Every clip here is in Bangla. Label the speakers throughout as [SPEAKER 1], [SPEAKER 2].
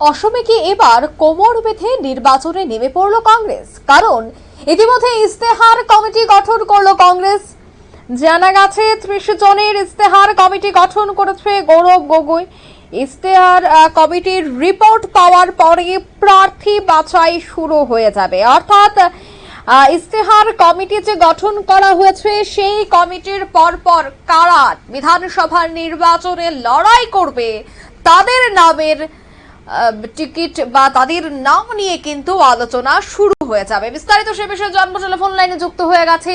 [SPEAKER 1] অসমে কি এবার কোমর বেঁধে নির্বাচনে নেমে পড়ল কংগ্রেস? কারণ ইতিমধ্যে ইস্তেহার কমিটি গঠন করলো কংগ্রেস। জানা গেছে ৩০ জনের ইস্তেহার কমিটি গঠন করেছে গৌরব গগৈ। ইস্তেহার কমিটির রিপোর্ট পাওয়ার পরে প্রার্থী বাছাই শুরু হয়ে যাবে। অর্থাৎ ইস্তেহার কমিটি যে গঠন করা হয়েছে সেই কমিটির পরপর কারা বিধানসভার নির্বাচনে লড়াই করবে তাদের নামের টিকিট বা তাদের নাম নিয়ে কিন্তু আলোচনা শুরু হয়ে যাবে। বিস্তারিত সে বিষয়ে জানবো, টেলিফোন লাইনে যুক্ত হয়ে গেছে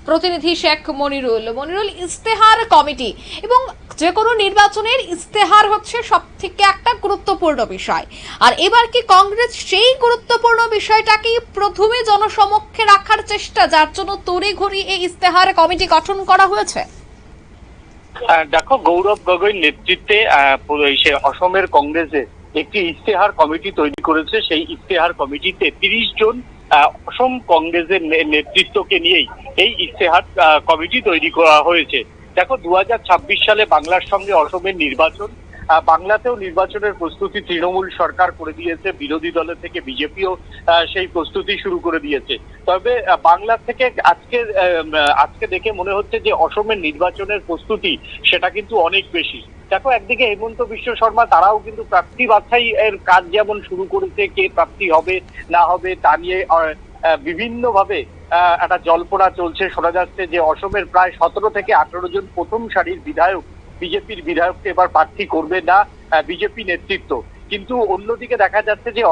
[SPEAKER 1] প্রতিনিধি শেখ মনিরুল। মনিরুল, ইস্তেহার কমিটি এবং যে কোনো নির্বাচনের ইস্তেহার হচ্ছে সবথেকে একটা গুরুত্বপূর্ণ বিষয়, আর এবার কি কংগ্রেস সেই গুরুত্বপূর্ণ বিষয়টাকেই প্রথমে জনসমক্ষে রাখার চেষ্টা, যার জন্য তড়িঘড়ি এই ইস্তেহার কমিটি গঠন করা হয়েছে?
[SPEAKER 2] দেখো, গৌরব গগৈর নেতৃত্বে অসমের কংগ্রেসে একটি ইস্তেহার কমিটি তৈরি করেছে। সেই ইস্তেহার কমিটিতে ৩০ জন অসম কংগ্রেসের নেতৃত্বকে নিয়েই এই ইস্তেহার কমিটি তৈরি করা হয়েছে। দেখো, ২০২৬ সালে বাংলার সঙ্গে অসমের নির্বাচন, বাংলাতেও নির্বাচনের প্রস্তুতি তৃণমূল সরকার করে দিয়েছে, বিরোধী দলের থেকে বিজেপিও সেই প্রস্তুতি শুরু করে দিয়েছে। তবে বাংলা থেকে আজকে দেখে মনে হচ্ছে যে অসমের নির্বাচনের প্রস্তুতি সেটা কিন্তু অনেক বেশি। দেখো, একদিকে হেমন্ত বিশ্ব শর্মা তারাও কিন্তু প্রার্থী বাছাই এর কাজ যেমন শুরু করেছে, কে প্রার্থী হবে না হবে তা নিয়ে বিভিন্ন ভাবে একটা জল্পনা চলছে। শোনা যাচ্ছে যে অসমের প্রায় ১৭ থেকে ১৮ জন প্রথম সারির বিধায়ক, বিজেপির বিধায়ককে এবার প্রার্থী করবে না বিজেপি নেতৃত্ব। কিন্তু অন্যদিকে দেখা যাচ্ছে যে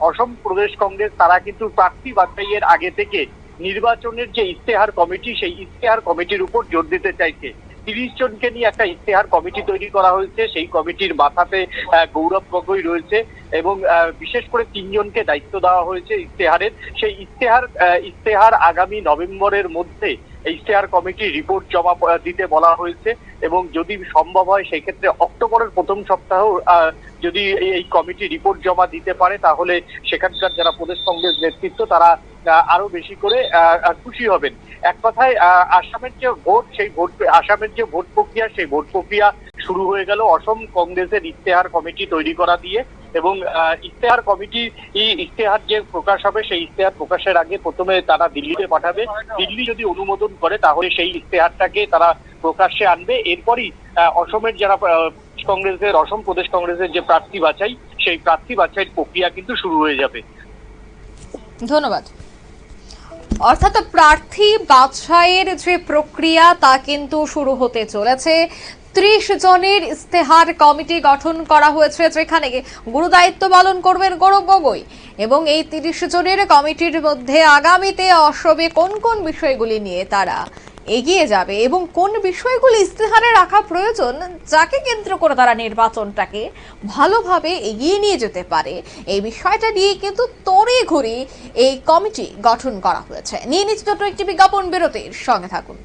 [SPEAKER 2] অসম প্রদেশ কংগ্রেস তারা কিন্তু প্রার্থী বাছাইয়ের আগে থেকে নির্বাচনের যে ইস্তেহার কমিটি, সেই ইস্তেহার কমিটির উপর জোর দিতে চাইছে। ৩০ জনকে নিয়ে একটা ইস্তেহার কমিটি তৈরি করা হয়েছে। সেই কমিটির মাথাতে গৌরব গগৈ রয়েছে এবং বিশেষ করে ৩ জনকে দায়িত্ব দেওয়া হয়েছে ইস্তেহারের। সেই ইস্তেহার আগামী নভেম্বরের মধ্যে ইস্তেহার কমিটির রিপোর্ট জমা দিতে বলা হয়েছে এবং যদি সম্ভব হয় সেক্ষেত্রে অক্টোবরের প্রথম সপ্তাহ যদি এই কমিটি রিপোর্ট জমা দিতে পারে তাহলে সেখানকার যারা প্রদেশ কংগ্রেস নেতৃত্ব তারা আরো বেশি করে খুশি হবেন। এক কথায় আসামের যে ভোট প্রক্রিয়া, সেই ভোট প্রক্রিয়া শুরু হয়ে গেল অসম কংগ্রেসের ইস্তেহার কমিটি তৈরি করা দিয়ে। এবং ইস্তেহার কমিটি ইস্তেহার যে প্রকাশ হবে, সেই ইস্তেহার প্রকাশের আগে প্রথমে তারা দিল্লিতে পাঠাবে। দিল্লি যদি অনুমোদন করে তাহলে সেই ইস্তেহারটাকে তারা প্রকাশ্যে আনবে। এরপরই অসমের যারা অসম প্রদেশ কংগ্রেসের যে প্রার্থী বাছাই, সেই প্রার্থী বাছাইয়ের প্রক্রিয়া কিন্তু শুরু হয়ে যাবে।
[SPEAKER 1] ধন্যবাদ। অর্থাৎ প্রার্থী বাছাইয়ের যে প্রক্রিয়া তা কিন্তু শুরু হতে চলেছে। ৩০ জনের ইস্তেহার কমিটি গঠন করা হয়েছে, যেখানে গুরু দায়িত্ব পালন করবেন গৌরব গগৈ। এবং এই ৩০ জনের কমিটির মধ্যে আগামীতে অসমে কোন কোন বিষয়গুলি নিয়ে তারা এগিয়ে যাবে এবং কোন বিষয়গুলি ইস্তেহারে রাখা প্রয়োজন, যাকে কেন্দ্র করে তারা নির্বাচনটাকে ভালোভাবে এগিয়ে নিয়ে যেতে পারে, এই বিষয়টা নিয়ে কিন্তু তড়িঘড়ি এই কমিটি গঠন করা হয়েছে। নিয়ে নিচ্ছে ছোট্ট একটি বিজ্ঞাপন বিরতির, সঙ্গে থাকুন।